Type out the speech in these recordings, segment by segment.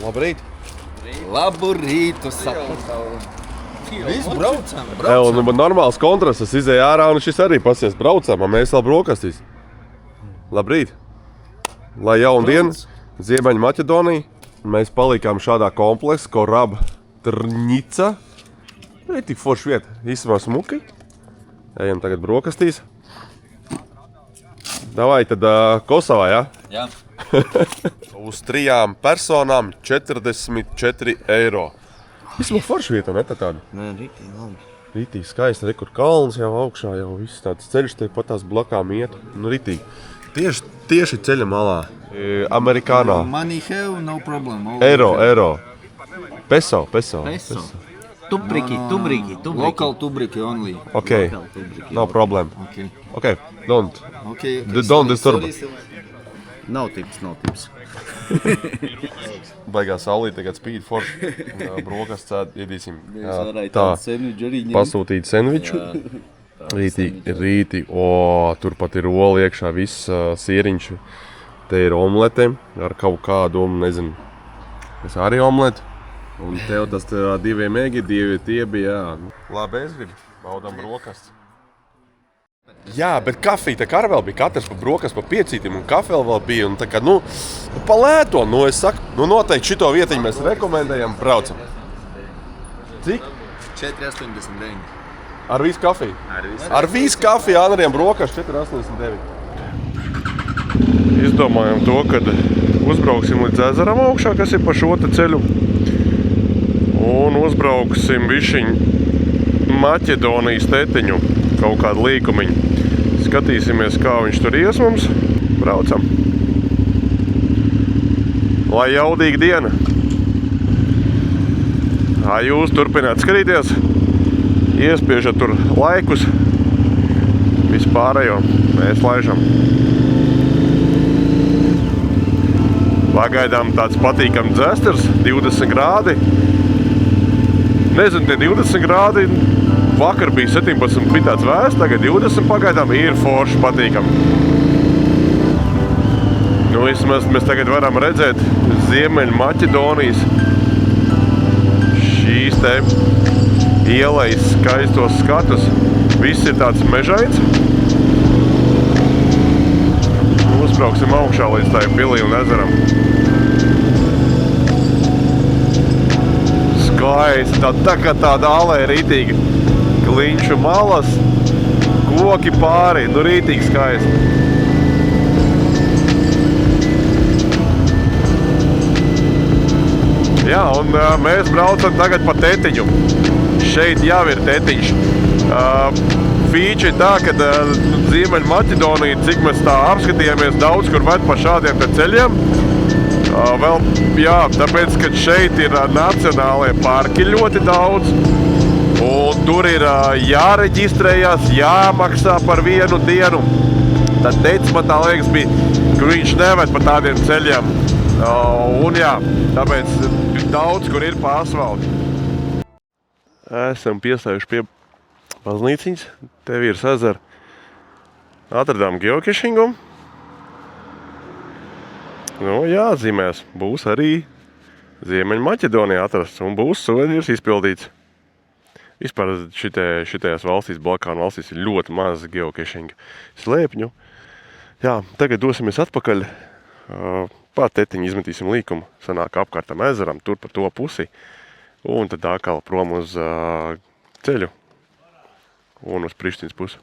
Labrīt! Labu rītu, sapratu! Viss braucam! Un normāls kontrasts, es izēju ārā un šis arī pasies braucam, un mēs vēl brokastīs. Labrīt! Lai jauna diena, Ziemeļa Maķedonija. Mēs palikām šādā kompleksā, Korab Trņica. Ir tik forši vieta, īstenībā smuki. Ejam tagad brokastīs. Davai tad Kosovā, jā? Jā. Uz 3 personām 44 eiro. Īstenībā forši vieta, ne tā tāda? Nē, rītīgi labi. Rītīgi skaisti, kur kalns jau augšā, jau viss tāds ceļš te pat tās blakām iet. Nu, rītīgi. Tieši ceļa malā. Amerikānā. Money have, no problem. Eiro. Peso. Tubriki. Local tubriki only. Okay, no problem. Okay, don't disturb. Nav tips. Baigā saulīt, tagad spīd forši. Brokas iedīsim. Tā. Pasūtīt sendviču. Rītī. Turpat ir ola iekšā, viss sieriņš. Te ir omlete ar kaut kādu, nezinu, es arī omleti. Un tev tas 2 megi, 2 tiebi, jā. Labi, es gribu. Baudām brokastu. Jā, bet kafija tā kā arī vēl bija. Katrs pa brokastu, pa 5 un kafija vēl bija. Un tā kā, pa lēto, es saku, noteikti šito vietiņu mēs rekomendējam, braucam. Cik? 4,89. Ar visu kafiju? Ar visu kafiju Anariem brokastu 4,89. Izdomājam to, kad uzbrauksim līdz ezeram augšā, kas ir pa šo te ceļu. Un uzbrauksim višiņ Maķedonijas tetiņu, kaut kādu līkumiņu. Skatīsimies, kā viņš tur ies mums. Braucam. Lai jaudīga diena. Jūs turpināt skatīties, iespiežat tur laikus, vispārējo mēs laižam. Pagaidām tāds patīkams dzesters, 20 grādi. Nezinu, tie 20 grādi, vakar bija 17, bija tāds vēsts, tagad 20 pagaidām ir forši patīkam. Vismaz mēs tagad varam redzēt Ziemeļa Maķedonijas šīs te ielejas skaistos skatus. Viss ir tāds mežains. Uzbrauksim augšā līdz tai pilī un ezeram. Skaisti, tāda alē rītīgi. Kliņšu malas, koki pāri, rītīgi skaisti. Jā, un mēs braucam tagad pa tetiņu. Šeit jau ir tetiņš. Fīči ir tā, ka Ziemeļa Maķedonija, cik mēs tā apskatījāmies, daudz kur ved pa šādiem te ceļiem. Tāpēc, ka šeit ir nacionālie parki ļoti daudz. Un tur ir jāreģistrējās, jāmaksā par 1 dienu. Tad teicis man tā liekas bija, ka viņš neved pa tādiem ceļiem. Tāpēc daudz, kur ir pa asfaltu. Esam piestājuši pie baznīciņas. Tev ir ezera. Atradām geocašingu. Jāatzīmēs. Būs arī Ziemeļa Maķedonijā atrasts un būs suvenīrs izpildīts. Vispār šitajās valstīs, Balkānu valstīs, ir ļoti maz geocašinga slēpņu. Jā, tagad dosimies atpakaļ. Pa tetiņu izmetīsim līkumu. Sanāk apkārtam ezeram, tur pa to pusi. Un tad atkal prom uz ceļu un uz Prištinas pusi.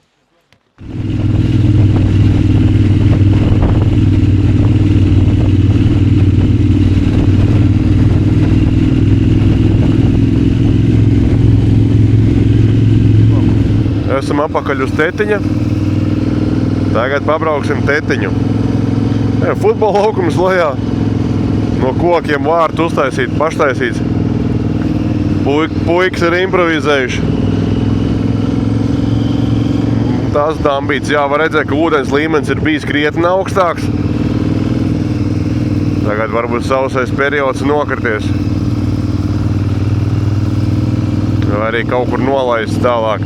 Esam apakaļ uz tetiņa. Tagad pabrauksim tetiņu. Futbola laukums lejā. No kokiem vārtu uztaisīt, paštaisīts. Puikas ir improvizējuši. Tas dambīts. Jā, var redzēt, ka ūdens līmenis ir bijis krietni augstāks. Tagad varbūt sausais periods nokrities. Vai arī kaut kur nolaists tālāk.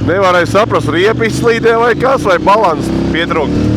Nevarēja saprast, riepi izslīdē vai kas, vai balans pietrūkt.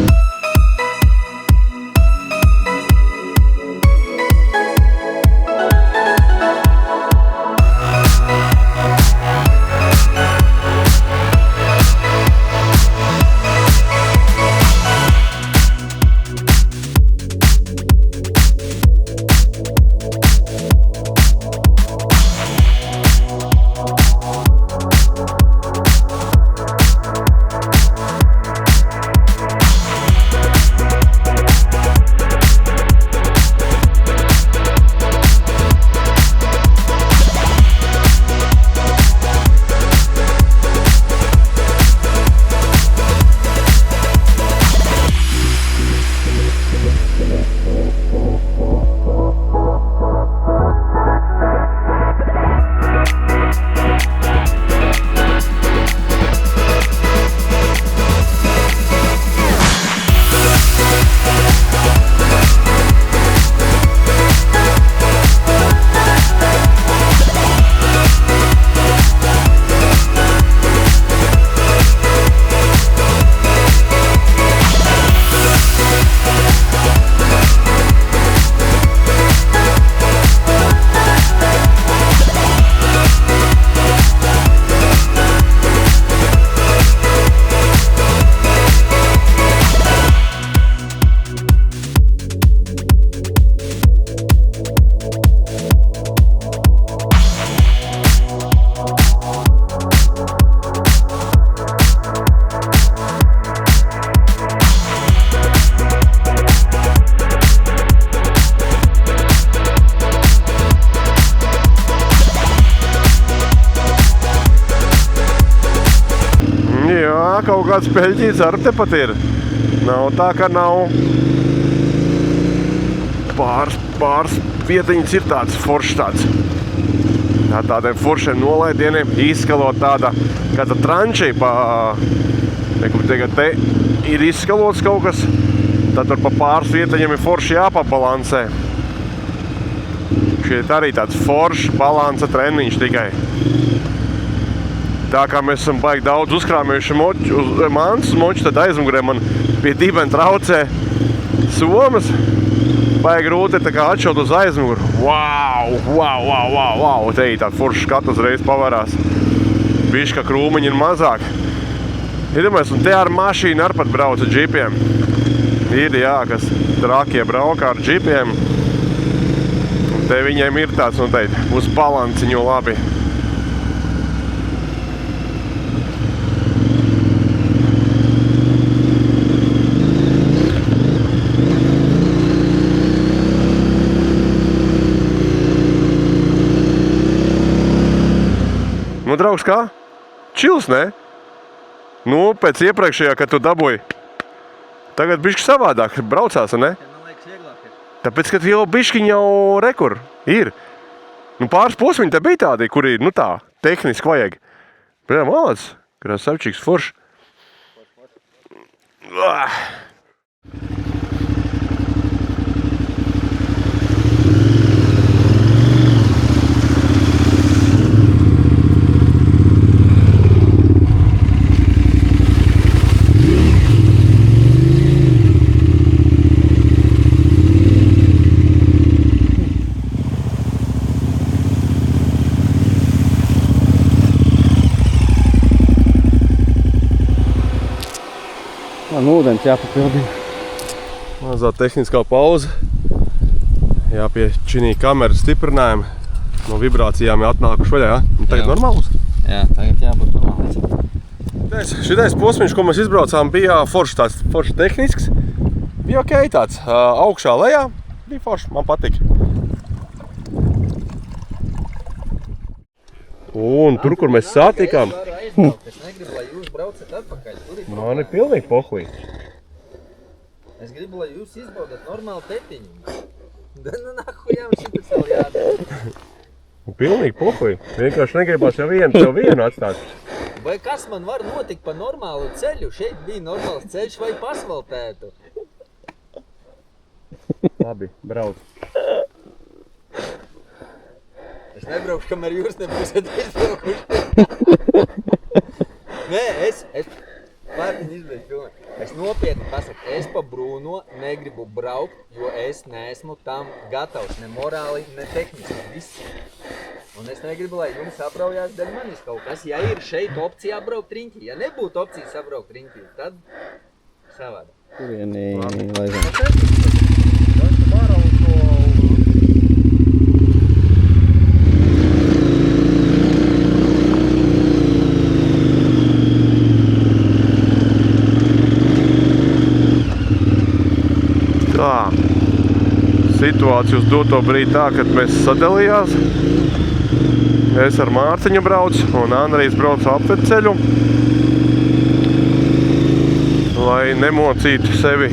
Kaut kāds peļķīts ar tepat ir. Nav tā, ka nav. Pāris vietiņas ir tāds foršs tāds. Tādiem foršiem nolaidieniem izskalot tāda, kāda trančī te ir izskalots kaut kas, tad tur pa pāris vietiņiem ir forši jāpabalansē. Šeit arī tāds foršs balansa treniņš tikai. Tā kā mēs esam baigi daudz uzkrāmējuši mantas moču, tad aizmugurē man pie dibena traucē somas. Baigi grūti tā kā atšaut uz aizmuguru. Wow! Te ir tā forša skatu uzreiz pavarās. Bišķi, ka krūmiņi ir mazāk. Iedomājies, un te ar mašīnu ar pat brauca džipiem. Ir, jā, kas trakie brauka ar džipiem. Un te viņiem ir tāds, noteikti, uz balanciņu labi. Nu, draugs, kā? Čils, ne? Nu, pēc iepriekšējā, kad tu dabūji. Tagad bišķi savādāk braucās, ne? Tāpēc, ka jau bišķiņ jau rekur ir. Nu, pāris posmiņi te bija tādi, kuri, nu tā, tehniski vajag. Bet, malāc, krasavčiks, forš. Ūdens jāpapildina. Mazā tehniskā pauze. Jā, pie činī kameras stiprinājuma. No vibrācijām ir atnākuši vaļā, jā? Un tagad normāls? Jā, tagad jābūt normāls. Šitais posmiņš, ko mēs izbraucām, bija foršs tehnisks. Bija ok tāds, augšā lejā. Bija foršs, man patika. Un tur, kur mēs satikām. Es negribu, lai jūs braucat atpakaļ. Man ir pilnīgi pohuj. Es gribu, lai jūs izbaudat normālu tetiņu. Nu, nahujām šitas vēl jādara. Pilnīgi pohuj. Vienkārši negribās jau vienu atstāt. Vai kas man var notikt pa normālu ceļu? Šeit bija normāls ceļš vai pasvaltētu? Labi, brauc. Es nebraukšu, kamēr jūs nebūsiet izbraukuši. Nē, es Mārtiņ izbeidz filmē. Es nopietni pasaku, es pa Bruno negribu braukt, jo es neesmu tam gatavs, ne morāli, ne tehniski, viss. Un es negribu, lai jums sabraujās dēļ manis kaut kas. Ja ir šeit opcija braukt riņķī, ja nebūtu opcija sabraukt riņķī, tad savādā. Kurienī laizam. Tā, situācija uz doto brīdi tā, kad mēs sadalījās. Es ar Mārtiņu braucu un Andrijs braucu apveceļu, lai nemocītu sevi,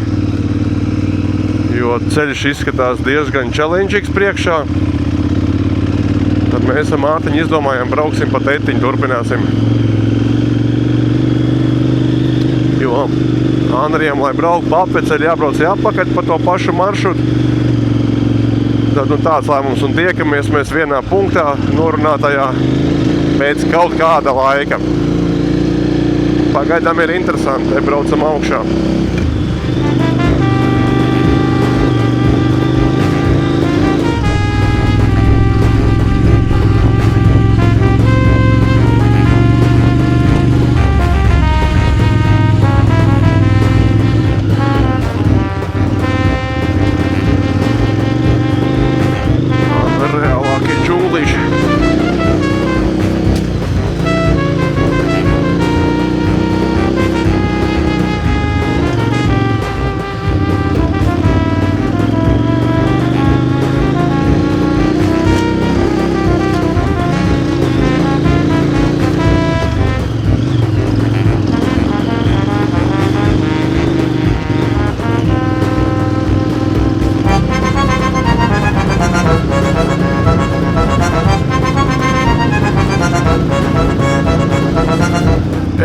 jo ceļš izskatās diezgan challengeīgs priekšā. Tad mēs ar Mārtiņu izdomājām, brauksim pa tetiņu, turpināsim. Jo Andrijam, lai brauktu pa apveceļu, jābrauc jāpakaļ pa to pašu maršrutu. Tad tāds lēmums un tiekamies mēs vienā punktā norunātajā pēc kaut kāda laika. Pagaidām ir interesanti, te braucam augšā.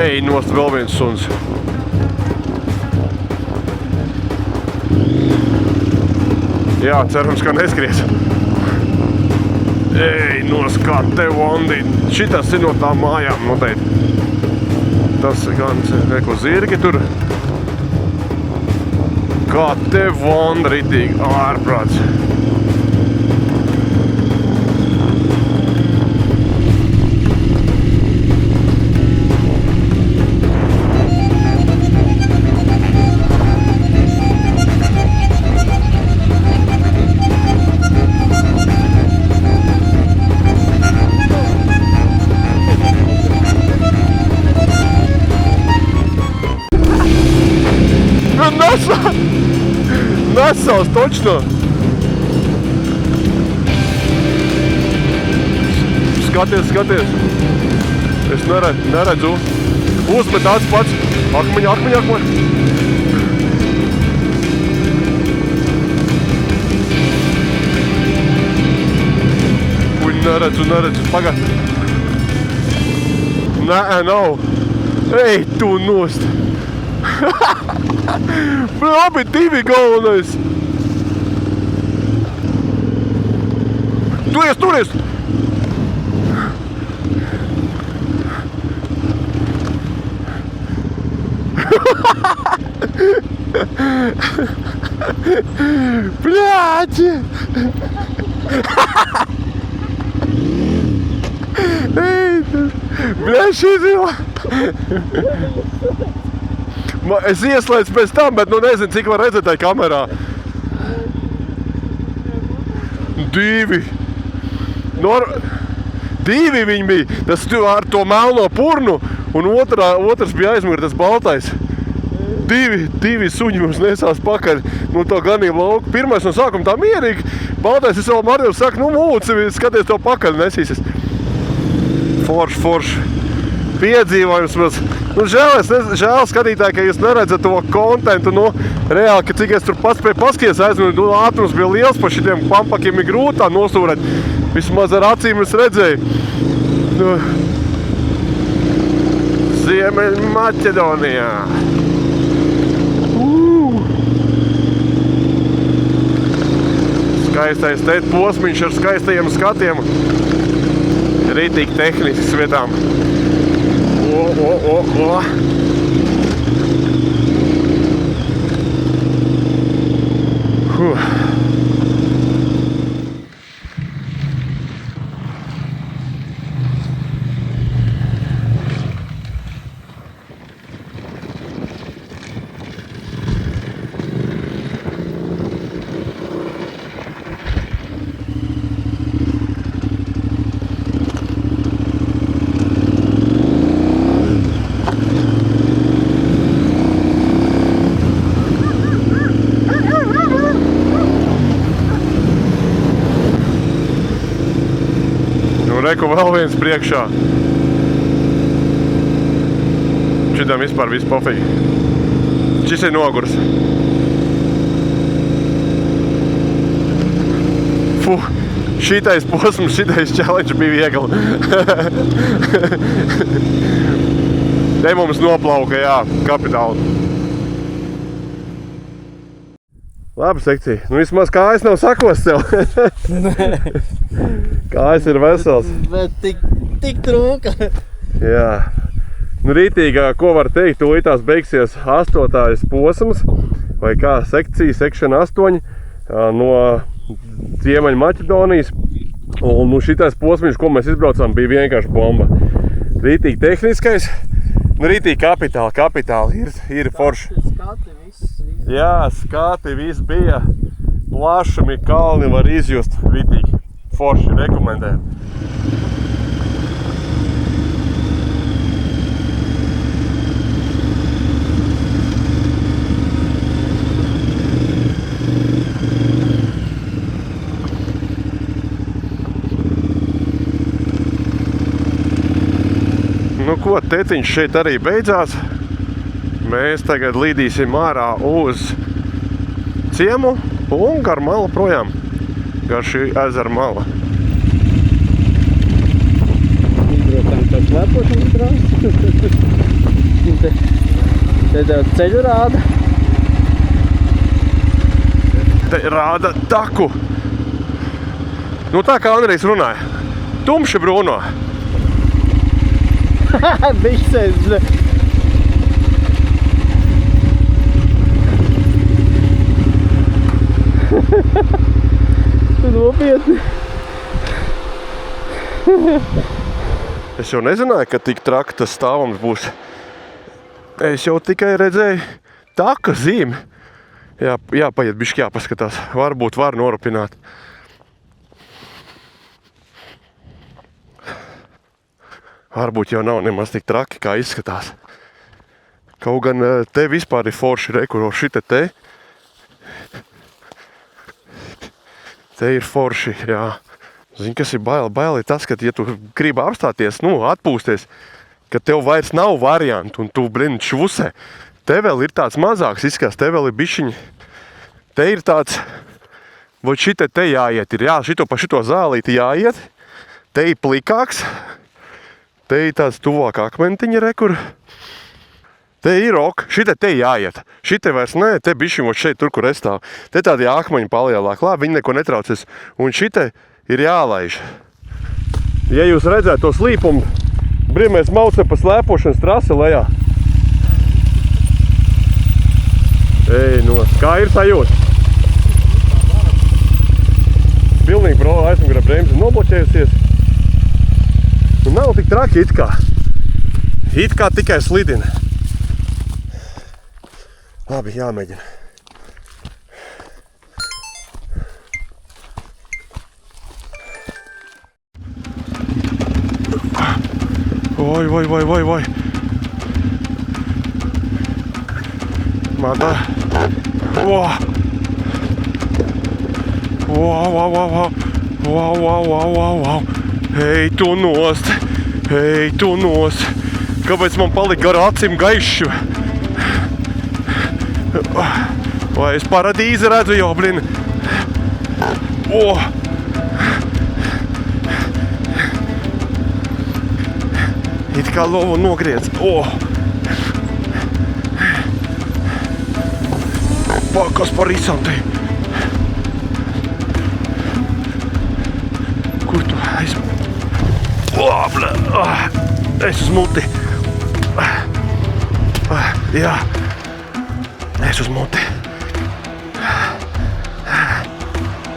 Ej, nost vēl viens suns. Jā, cerams, ka neskries. Ej, nost kā tev, Andi. Šitas ir no tām mājām noteikti. Tas gan neko zirgi tur. Kā tev, Andi, ritīgi ārprāts. Насос, точно? Skaties. Es neredzu. Uzmet tāds pats. Akmeņa. Uj, neredzu. Pagad. Nē, nav. Ej, tu nost. Abi divi galvenais. Turies! Блядь! Блядь, šis ir... Es ieslēdzu pēc tam, bet nezinu, cik var redzēt tajā kamerā. Divi viņi bija. Tas ar to melno purnu un otrs bija aizmugurē, tas baltais. Divi suņi mums nesās pakaļ no to ganību lauku. Pirmais no sākuma tā mierīgi. Baltais es vēl Mariju saka, mūci, skaties to pakaļ nesīsies. Forši. Piedzīvojums mums. Žēl skatītāji, ka jūs neredzat to kontentu, reāli, ka cik es tur paspēju paskaties aizmugurē, ātrums bija liels, pa šitiem pampakiem ir grūtā nosūrēt. Vismaz ar acīm es redzēju. Ziemeļmaķedonijā. Skaistais posmiņš ar skaistajiem skatiem. Rītīgi tehniskas vietām. Reku vēl viens priekšā. Šitam vispār viss pofīgi. Šis ir nogurs. Fuh, šitais posms, šitais challenge bija viegli. Te mums noplauka, jā, kapitāli. Labi, sekcija. Nu vismaz kājas nav sakos sev. Kājas ir vesels. Bet tik trūka. Jā. Nu rītīgā, ko var teikt, tūlītās beigsies 8. posms, vai kā sekcija, sekšana 8 no Ziemeļu Maķedonijas. Un nu šitais posmiņš, ko mēs izbraucām, bija vienkārši bomba. Rītīgi tehniskais, nu rītīgi kapitāli, ir forši. Skati viss. Jā, skati viss bija, plašumi, kalni var izjust, rītīgi. Forši, rekomendēju. Nu ko, tetiņš šeit arī beidzās. Mēs tagad līdīsim ārā uz ciemu un gar malu projām. Gar šī ezera mala. Izbraucām par slēpošanas trasi. Te tev ceļu rāda. Te rāda taku. Nu tā kā Andrejs runāja. Tumši brūno. Biksēs. Tu nopietni. Es jau nezināju, ka tik traki tas stāvums būs. Es jau tikai redzēju taka zīmi. Jāpaiet bišķi jāpaskatās. Varbūt var norupināt. Varbūt jau nav nemaz tik traki, kā izskatās. Kaut gan te vispār ir forši rekuro šita te. Te ir forši, jā. Zini, kas ir baili? Baili ir tas, ka, ja tu gribi apstāties, atpūsties, ka tev vairs nav variantu un tu, švusē. Te vēl ir tāds mazāks izskats, te vēl ir bišķiņi. Te ir tāds, vai šite te jāiet ir, jā, šito pa šito zālīti jāiet. Te ir plikāks. Te ir tāds tuvāk akmentiņa rekur. Te ir ok, šite te jāiet. Šite vairs nē, te bišķi šeit tur, kur es stāvu. Te tādi akmeņi palielāk, labi, viņi neko netraucies. Un šite ir jālaiž. Ja jūs redzētu to slīpumu, mēs maucam pa slēpošanas trasi lejā. Ej, kā ir sajūta? Pilnīgi aizmugurē bremze nobloķējusies. Un nav tik traki it kā. It kā tikai slidina. Labi, jāmēģina. Vai. Mata. Wow. Ej tu nost. Kāpēc man palika gar acīm gaišu? Vai es paradīzi redzu jau, blin? It kā lovu nogriedz. Kas par risantei? Kur tu aizmu? Es uz muti. Jā. Es uz muti.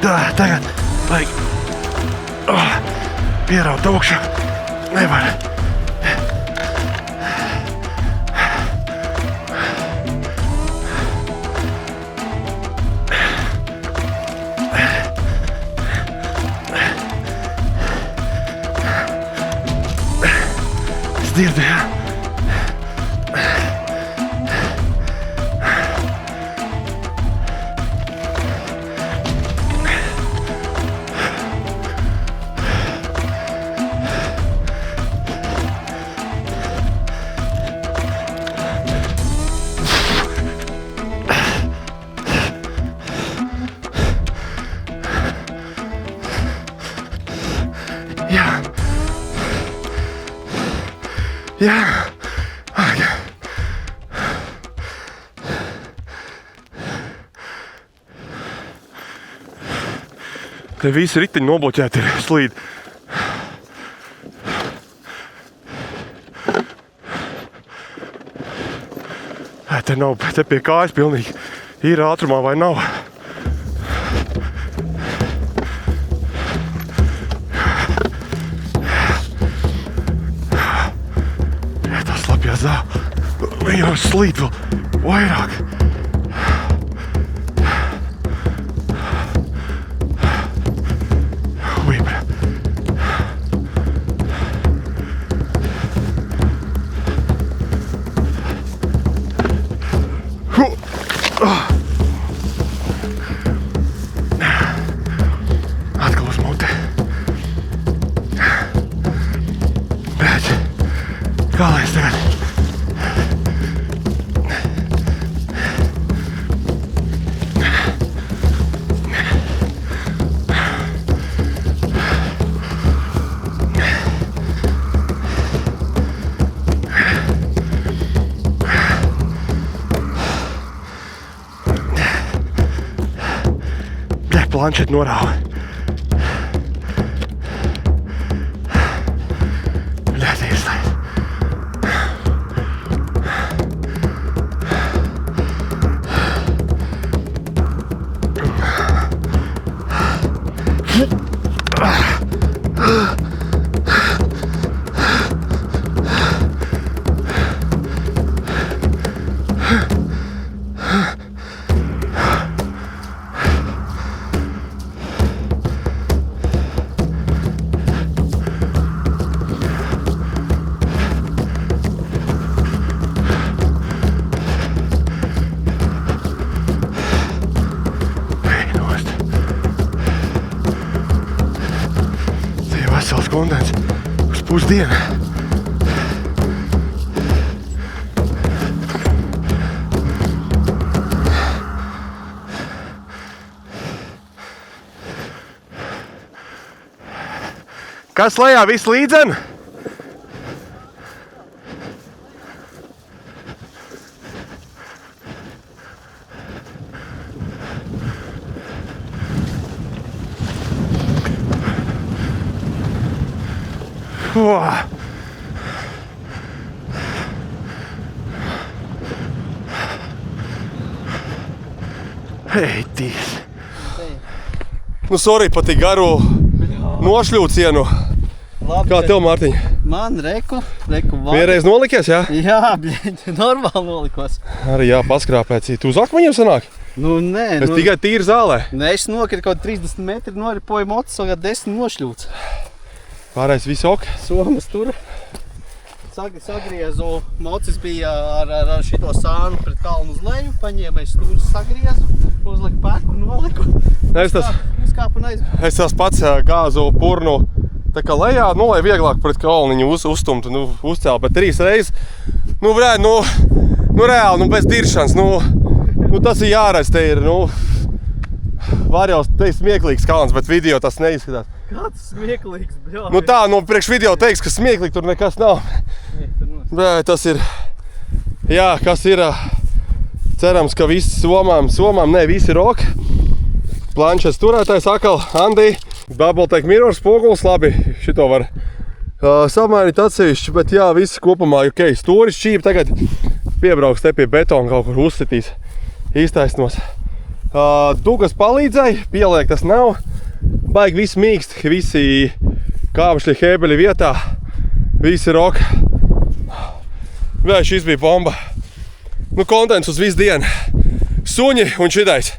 Tā, tagad vajag pieraut augšu. Nevar. Es dzirdu, jā. Jā. Okay. Te visi riteņi nobloķēti ir slīdi. Te nav, te pie kājas pilnīgi ir ātrumā vai nav. Jau slīd vēl vairāk. Uibra. Atkal uz mute. Bet, kā lai es tagad? Planšet norāva. Bļāt, ieslēdz. Vesels kondens uz pusdienu. Kas lejā viss līdzen? Ei, tīs. Nu, sorry par tik garu nošļūcienu. Labi, Kā tev, Mārtiņ? Man reku vārdu. Vienreiz nolikies, jā? Jā, bļeņ, normāli nolikos. Arī jā, paskrāpēts. Tu uz akmeņiem sanāk? Nu, nē. Es tikai tīri zālē. Nē, es nokritu kaut 30 metri, noripoju mocis, vēl 10 nošļūts. Pārējais viss ok? Somas tur. Sagriezu, mocis bija ar šito sānu pret kalnu uz leju, paņēmu es stūris sagriezu, uzliku pēku, noliku. Uzkāpu un aizbēju. Es tās pats gāzu purnu tā kā lejā, nu, lai vieglāk pret kalniņu uzstumtu, nu, uzcēlu, bet 3 reizes, nu, brēd, nu, reāli, nu, bez diršanas, nu, tas ir jāredz, te ir, nu, var jau teikt smieklīgs kalns, bet video tas neizskatās. Kāds smieklīgs, bļā? Nu tā, no priekš video teiks, ka smieklīgi tur nekas nav. Bet tas ir, jā, kas ir, cerams, ka viss somām, ne, visi ir ok. Planšets turētājs atkal, Andi, Double Take Mirror spogulis, labi, šito var Samainīt atsevišķi, bet jā, viss kopumā ok. Stūris šķīp tagad piebrauks te pie betona kaut kur uzsitīs, iztaisnos. Dugas palīdzēja, pieliek tas nav. Baigi viss mīkst, visi kāpšļi, hēbeļi vietā, visi rok. Vai šis bija bomba. Nu, kontents uz visu dienu. Suņi un šitais.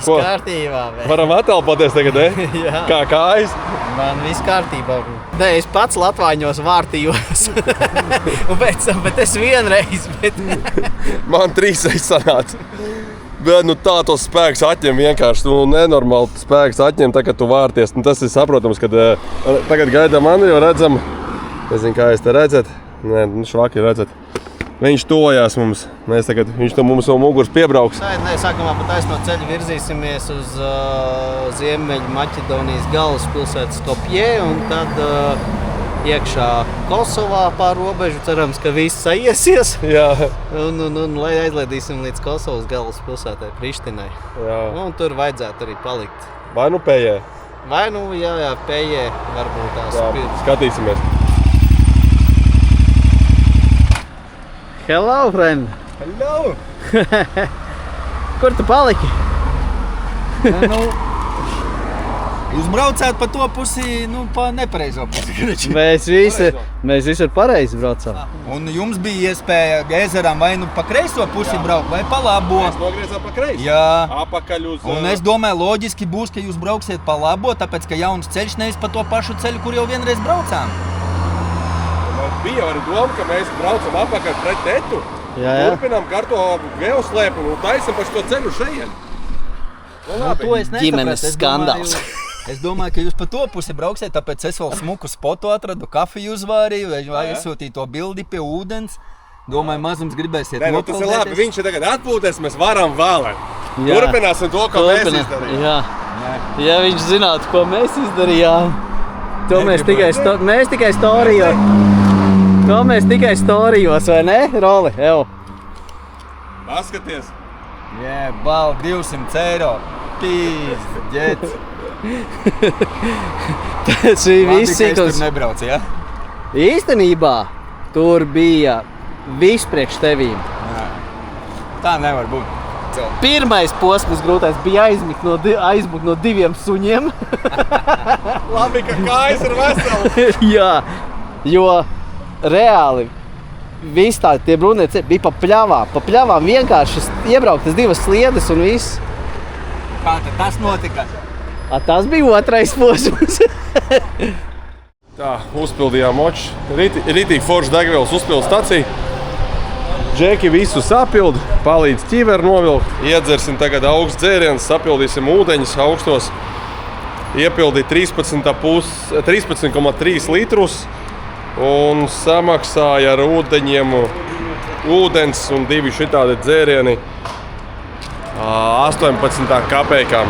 Kārtībā, bet. Varam atelpoties tagad, ne? Jā. Kā kājas? Man viss kārtībā. Nē, es pats Latvāņos vārtījos. Un pēc tam, bet es vienreiz, bet... Man 3 reizes sanāca. Bet nu tā tos spēks atņem vienkārši. Nu, nenormāli spēks atņem, tā, kad tu vārties. Nu, tas ir saprotams, kad tagad gaidām Andri, jo redzam, nezinu, kā jūs te redzat. Nē, nu švaki redzat. Viņš tojās mums. Mēs tagad, viņš to mums no muguras piebrauks. Nē, sākumā pa taisno ceļu virzīsimies uz Ziemeļu Maķedonijas galvaspilsētu Skopje un tad iekšā Kosovā pār robežu. Cerams, ka viss aiesies. Jā. Un lai aizlaidīsim līdz Kosovas galvaspilsētai Prištinai. Jā. Un tur vajadzētu arī palikt. Vai nu pējē? Vai nu, jā, pējē varbūt tās. Jā, skatīsimies. Hello, friend! Hello! Kur tu paliki? Nu, jūs braucāt pa to pusi, nu, pa nepareizo pusi. Mēs visi pareizi braucām. Un jums bija iespēja ezeram vai nu pa kreiso pusi braukt, vai pa labo. Mēs nogriezām pa kreisi. Jā. Apakaļ uz... Un es domāju, loģiski būs, ka jūs brauksiet pa labo, tāpēc, ka jauns ceļš nevis pa to pašu ceļu, kur jau vienreiz braucām. Bija arī doma, ka mēs braucam apakaļ pret tetu. Jā. Turpinām karto geoslēpu un taisam pa šo ceļu šeien. To es Ģimenes skandāls. Es domāju, ka jūs pa to pusi brauksiet, tāpēc es vēl smuku spotu atradu, kafiju uzvārīju, vai iesūtīju to bildi pie ūdens. Domāju, mazums gribēsiet nē, nu, tas ir labi, viņš ir tagad atpūties, mēs varam vēlēt. Jā. Turpināsim to, ko mēs izdarījām. Jā. Ja viņš zinātu, ko mēs izdarījām, to mēs tikai storijos. To mēs tikai storijos, vai ne, Roli? Evo. Paskaties. Jā, bal, 200 eiro. Pīzdēts. Tas bija viss, ka es tur nebraucu, ja? Īstenībā tur bija viss priekš tevīm. Jā. Tā nevar būt. Pirmais posms grūtais bija aizmukt no 2 suņiem. Labi, ka kājas ir veseli. Jā, jo reāli viss tādi tie brūnie ceļi bija pa pļavām vienkārši iebraukt tas 2 sliedes un viss. Kā tad tas notika? Tas bija otrais posms. Tā, uzpildījām moču. Ritīgi forša degvielas uzpildu staciju. Džeki visu sapildu, palīdz ķiveru novilkt. Iedzersim tagad augsts dzēriens, sapildīsim ūdeņus augstos. Iepildīja 13,3 litrus. Un samaksāja ar ūdeņiem, ūdens un 2 šitādi dzērieni 18 kapekām.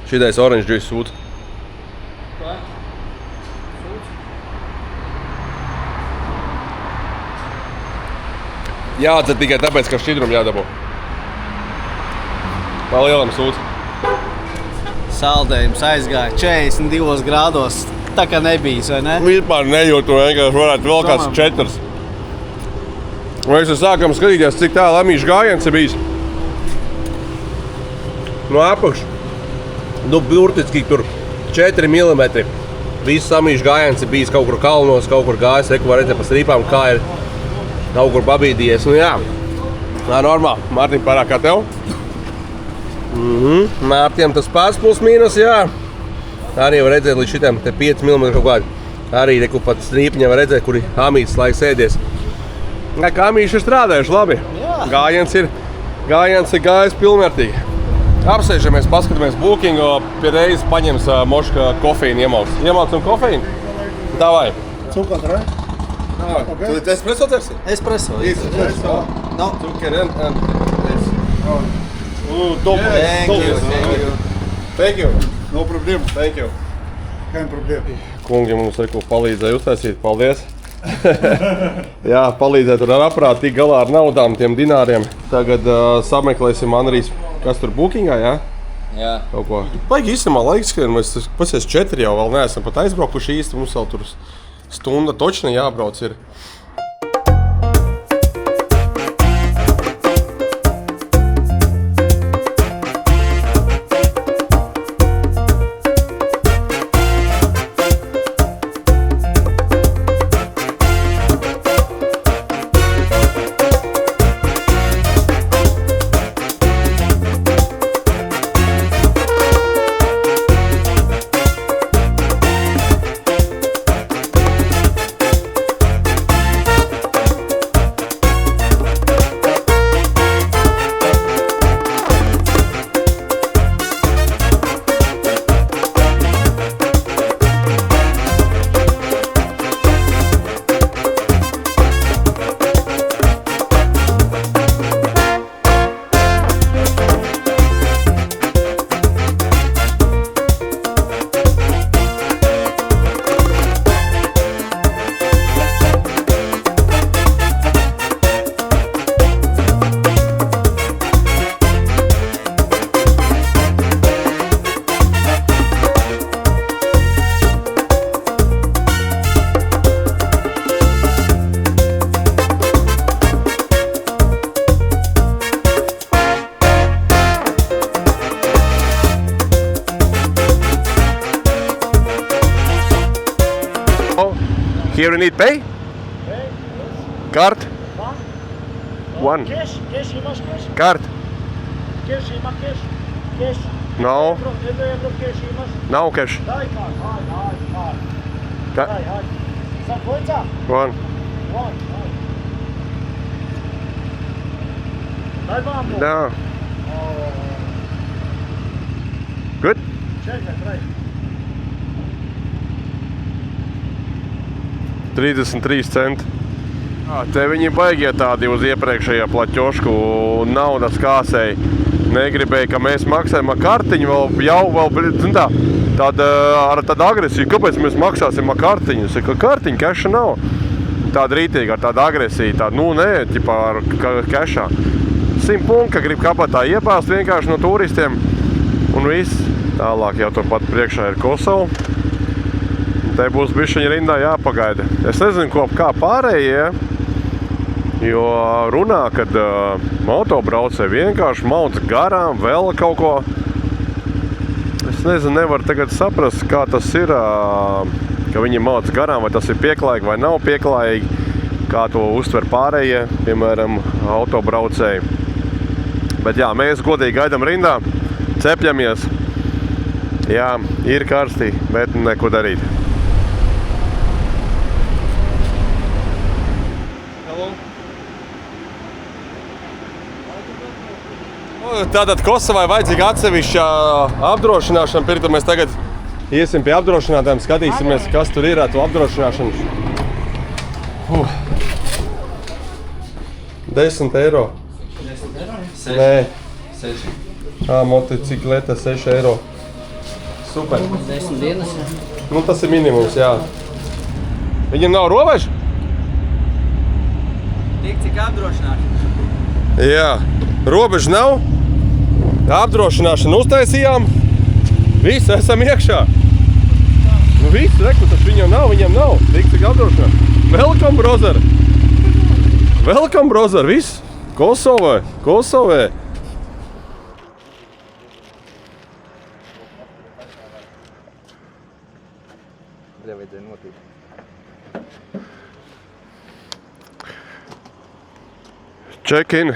Šitais orange juice sūta. Jāatdzer tikai tāpēc, ka šķidrumu jādabū. Pa lielam sūta. Saldējums aizgāja 42 grādos. tā kā nebijis, vai ne? Vispār nejūtu, vienkārši varētu vēl kāds 4. Mēs sākam skatīties, cik tā lemīšu gājiens ir bijis. No apakš. Nu, burtiski tur 4 mm. Viss samīšu gājiens ir bijis kaut kur kalnos, kaut kur gājis, reku var redzēt pa strīpām, kā ir kaut kur babīdījies. Nu jā, tā normāli. Mārtiņ, pārāk kā tev? Mārtiņam tas pats plus mīnus, jā. Arī var redzēt līdz šitiem 5 mm kaut kādi. Arī reku pat strīpiņā var redzēt, kuri amītis laiks ēdies. Kā amīši ir strādājuši labi. Gājiens ir gājis pilnvērtīgi. Apsēžamies, paskatāmies bookingu, pie reizes paņems moška kofeīnu iemauc. Iemaucam kofeīnu? Davai. Cukurs, vai? Tu espresso dzersi? Espresso. No. Cukeri and Thank you. No problēma. Thank you. Kāda problēma? Kungi mums reku palīdzēja uztaisīt, paldies. Jā, palīdzēja tur ar aprātu, tik galā ar naudām, tiem dināriem. Tagad sameklēsim Andrijs, kas tur bookingā, jā? Jā. Kaut ko. Baigi īstamā laiks, ka mēs pasies 4 jau vēl neesam pat aizbraukuši īsti, mums vēl tur stunda točni jābrauc ir. Here you need pay? Card? One. Cash, you must cash. Card? Cash, you must cash. Cash. No. Euro cash, you must. No cash. Dai card. Dai. Za dvojca? One. Daj vam. No. Good? Čekaj, traj. 33 centi. Te viņi baigie tādi uz iepriekšējā plaķošku naudas kāsēji. Negribēja, ka mēs maksājam ar kartiņu, tāda agresija. Kāpēc mēs maksāsim ar kartiņu? Es saku, kartiņu, keša nav. Tāda rītīga, ar tādu agresiju, ķipā ar kešā. 100 punka grib kabatā iebāzt vienkārši no turistiem. Un viss. Tālāk jau turpat priekšā ir Kosova. Te būs bišķiņa rindā jāpagaida. Es nezinu, kā pārējie, jo runā, kad motobraucēji vienkārši mauc garām, vēl kaut ko. Es nezinu, nevaru tagad saprast, kā tas ir, ka viņi mauc garām, vai tas ir pieklājīgi vai nav pieklājīgi, kā to uztver pārējie, piemēram, autobraucēji. Bet jā, mēs godīgi gaidam rindā, cepļamies. Jā, ir karstī, bet neko darīt. Tātad Kosovai vajadzīga atsevišķa apdrošināšana. Pirmā mēs tagad iesim pie apdrošinātājiem, skatīsimies, kas tur ir ar to apdrošināšanu. 10 eiro. 10 eiro? Nē. 6. Motocikleta 6 eiro. Super. 10 dienas. Nu, tas ir minimums, jā. Viņam nav robeža? Tik cik apdrošināšana? Jā. Robeža nav. Apdrošināšanu uztaisījām. Visi esam iekšā. Nu viss, reku, tas viņam nav. Tik apdrošināt. Welcome, brother! Welcome, brother! Viss! Kosovē! Vajadzēja notīt. Check in.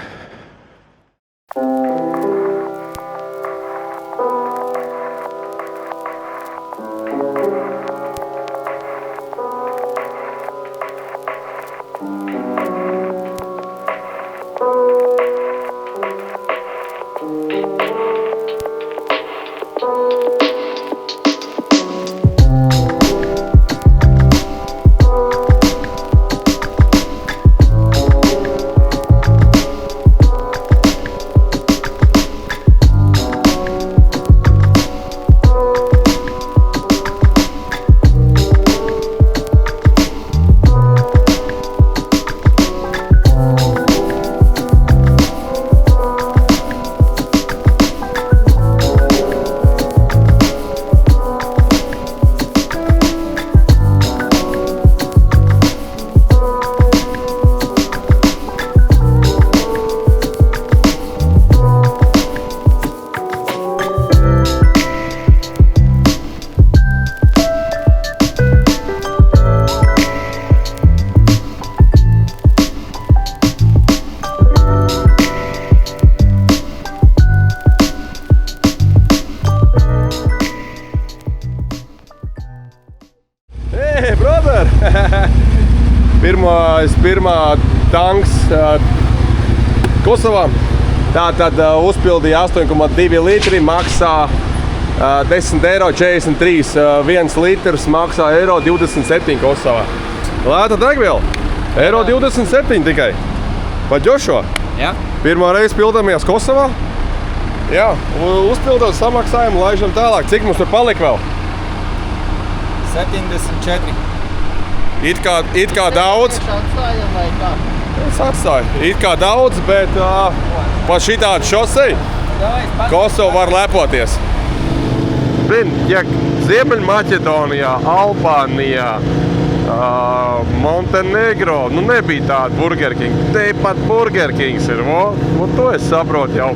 Hey, brother! Pirmā tanks Kosovā. Tātad uzpildīja 8,2 litri, maksā 10,43 €. 1 litrs maksā €27 Kosovā. Lēta degviela. €27 tikai. Paģošo. Jā? Pirmā reize pildāmies Kosovā. Jā, uzpildot samaksājumu, laižam tālāk. Cik mums tur palika vēl? 74. It kā daudz. Atstājam vai kā? Es atstāju. It kā daudz, bet pa šitādu šosei Kosovu var lepoties. Ja Ziemeļmaķedonijā, Albānijā, Montenegro, nu nebija tāda Burger King. Te pat Burger Kings ir, to es saprotu jau.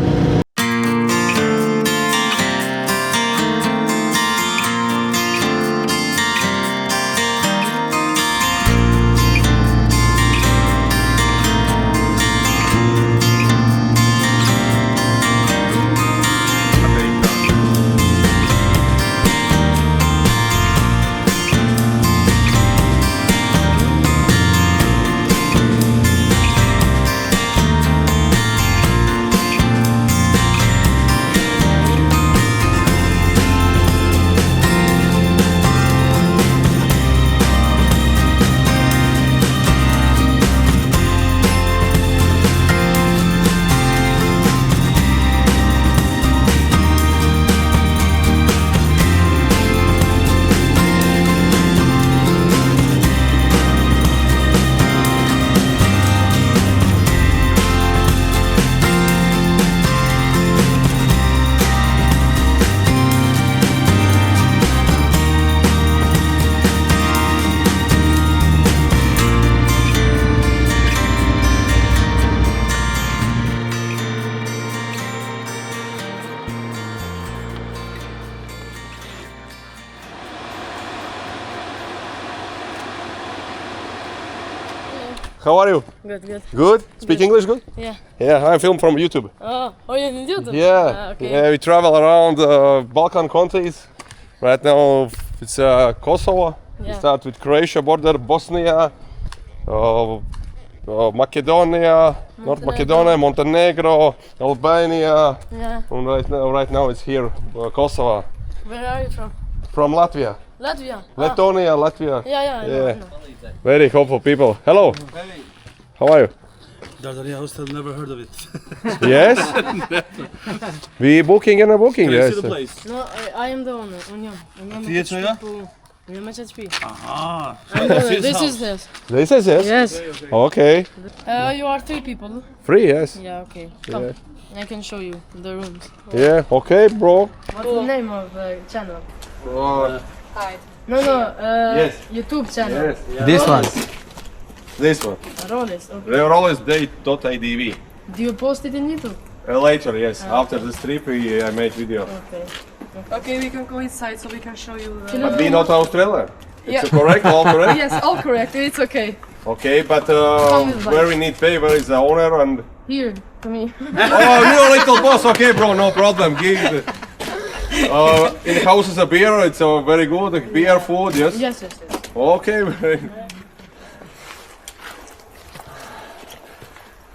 How are you? Good. Good? Speak English good? Yeah. Yeah, I'm film from YouTube. Oh, you're in YouTube? Yeah, Ah, okay. yeah, we travel around Balkan countries. Right now it's Kosovo. We Yeah. start with Croatia border, Bosnia, Macedonia, North Macedonia, Montenegro, Albania, Yeah. and right now it's here, Kosovo. Where are you from? From Latvia, Latvia. Letonia, Latvia. Yeah. I Yeah. know. Very hopeful people. Hello. How are you? Dardanella hostel, never heard of it. Yes. We booking and a booking. Can I Yes. see the place? No, I am the owner. Ti je čega? HP. Ah, This is this. This is yes. Yes. Okay. You are 3 people. Free. Yes. Yeah, okay. Come. I can show you the rooms. Yeah. Okay, bro. What's the name of the channel? No, Yes. YouTube channel. This one. This one. Roles. Okay. Rollersdate.adv. Do you post it in YouTube? Later, yes. After this trip, I made video. Okay. Okay, we can go inside so we can show you. But be not Australia. Yeah. It's correct, all correct? Yes, all correct. It's okay. Okay, but with where we need pay, where is the owner and... Here, to me. Oh, you little boss, okay bro, no problem, give it. In the house is a beer, it's a very good beer, food, yes? Yes. Okay, very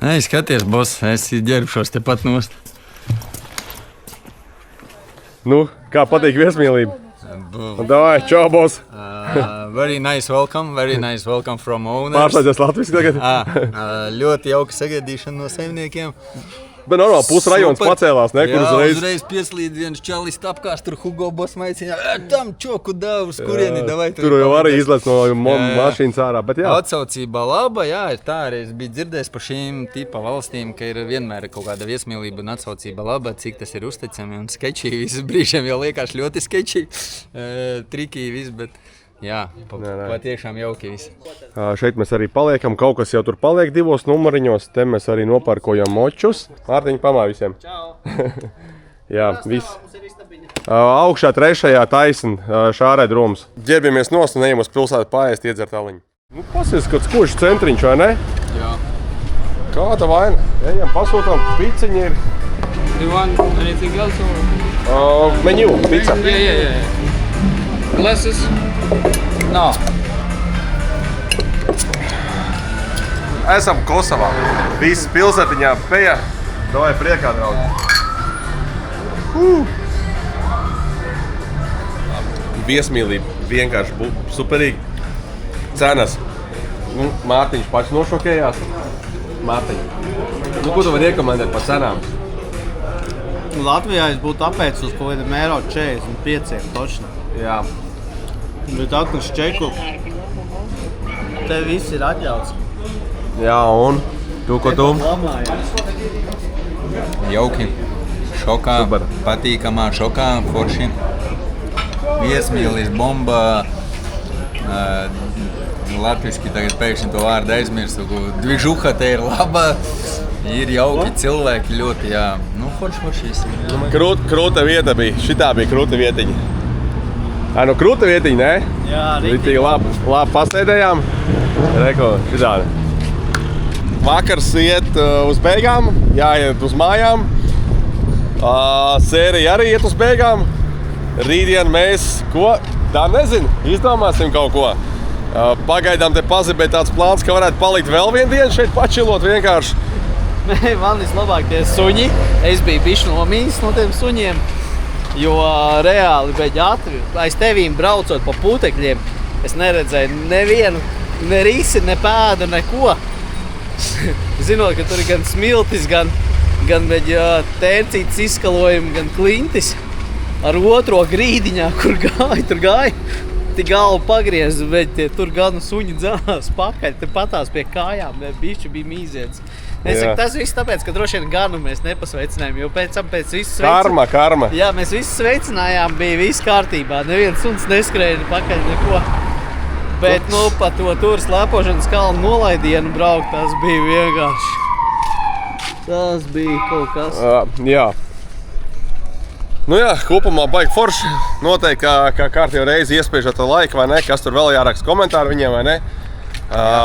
Nē, skaties, boss, es ģērbšos tepat nost. Nu, kā patīk viesmīlība? Davai, čau, boss! Very nice welcome from owners. Pārslēdzies latviski tagad? Ļoti jauka sagaidīšana no saimniekiem. Bet normāli, pusrajons Super. pacēlās, ne? Kur Jā, uzreiz... uzreiz pieslīd viens čalis apkārt, tur Hugo boss maicina, tam čoku dāvus, kurieni, davai. Tur jau arī izlec no mašīnas ārā, bet jā. Atsaucība laba, jā, ir tā, arī es biju dzirdējis par šīm tipa valstīm, ka ir vienmēr kaut kāda viesmīlība un atsaucība laba, cik tas ir uzticami un skečī, visas brīžiem jau liekas ļoti skečī, trikī viss, bet jā, patiešām jauki viss. Šeit mēs arī paliekam, kaut kas jau tur paliek 2 numuriņos, te mēs arī nopārkojam močus. Mārtiņ, pamā visiem. Čau. Jā, viss. Augšā 3. taisn šārai drūms. Ģērbimies nost un ejam uz pilsētu pāriest iedzert aliņu. Nu, pasies, kaut skošs centriņš, vai ne? Jā. Kāda vaina? Ejam, pasūtām, piciņi ir. Do you want anything else or? Menu, pica. Yeah. Glasses? No. Esam Kosovā. Visi pilsētiņā peja. Davai priekā, draugi. Viesmīlība. Vienkārši superīgi. Cenas. Nu, Mārtiņš pats nošokējās. Mārtiņ. Nu, ko tu vari rekomendēt par cenām? Latvijā es būtu apēcis uz kaut kādiem €45 točni. Jā. Bet atnes čeku. Te viss ir atļauts. Jā, un? Tu, ko tu? Jauki. Šokā, Super. patīkamā šokā, forši. Viesmīlis, bomba. Latviski tagad pēkšņi to vārdu aizmirstu. Dvižuha te ir laba. Ir jauki cilvēki ļoti, jā. Nu, forši viss. Krūta vieta bija. Šitā bija krūta vietiņa. Nu, krūta vietiņa, ne? Jā, Ritīgi labi pasēdējām. Reko, šitādi. Vakars iet uz beigām, jāiet uz mājām. Sērija arī iet uz beigām. Rītdien mēs, ko? Tā nezinu, izdomāsim kaut ko. Pagaidām te pazibē tāds plāns, ka varētu palikt vēl vienu dienu šeit pačilot vienkārši. Man vislabāk tie suņi. Es biju bišķi nomīnis no tiem suņiem. Jo reāli beļ ātri, aiz tevīm braucot pa putekļiem, es neredzēju nevienu, ne risi, ne pēdu, neko. Zinot, ka tur ir gan smiltis, gan beļ tērcītas izskalojumi, gan klintis. Ar otro grīdiņā, kur gāja, tik galvu pagriez, bet tur ganu suņi dzās pakaļ, te patās pie kājām, bišķi bija mīziens. Es saku, tas viss tāpēc, ka droši vien ganu mēs nepasveicinājām, jo pēc visu sveicinājām. Karma. Jā, mēs visu sveicinājām, bija viss kārtībā, neviens suns neskrēja pakaļ neko. Bet, nu, pa to tur slēpošanas kalnu nolaidienu braukt, tas bija vienkārši. Tas bija kaut kas. Jā. Nu jā, kopumā baigi forši. Noteikti, kā kārtīgi reizi iespiežot laiku, vai ne? Kas tur vēl jāraksta komentāru viņiem, vai ne?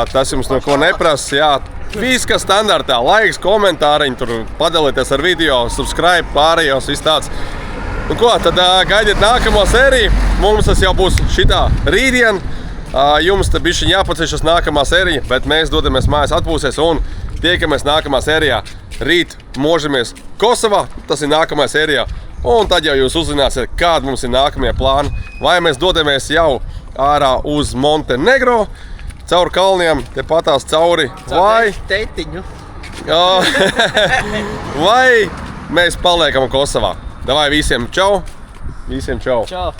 Tas jums neko neprasa, jā. Viss, kas standartā, laiks, komentāriņi, tur padalieties ar video, subscribe, pārējos, viss tāds. Nu ko, tad gaidiet nākamo sēriju. Mums tas jau būs šitā rītdien. Jums te bišķiņ jāpaciešas nākamā sērija, bet mēs dodamies mājās atpūsies un tiekamies nākamā sērijā. Rīt mūžamies Kosovā, tas ir nākamā sērijā. Un tad jau jūs uzzināsiet, kādi mums ir nākamie plāni. Vai mēs dodamies jau ārā uz Montenegro, caur kalniem, te patās cauri, vai... Tetiņu. Vai mēs paliekam Kosovā. Davai visiem čau! Visiem čau! Čau!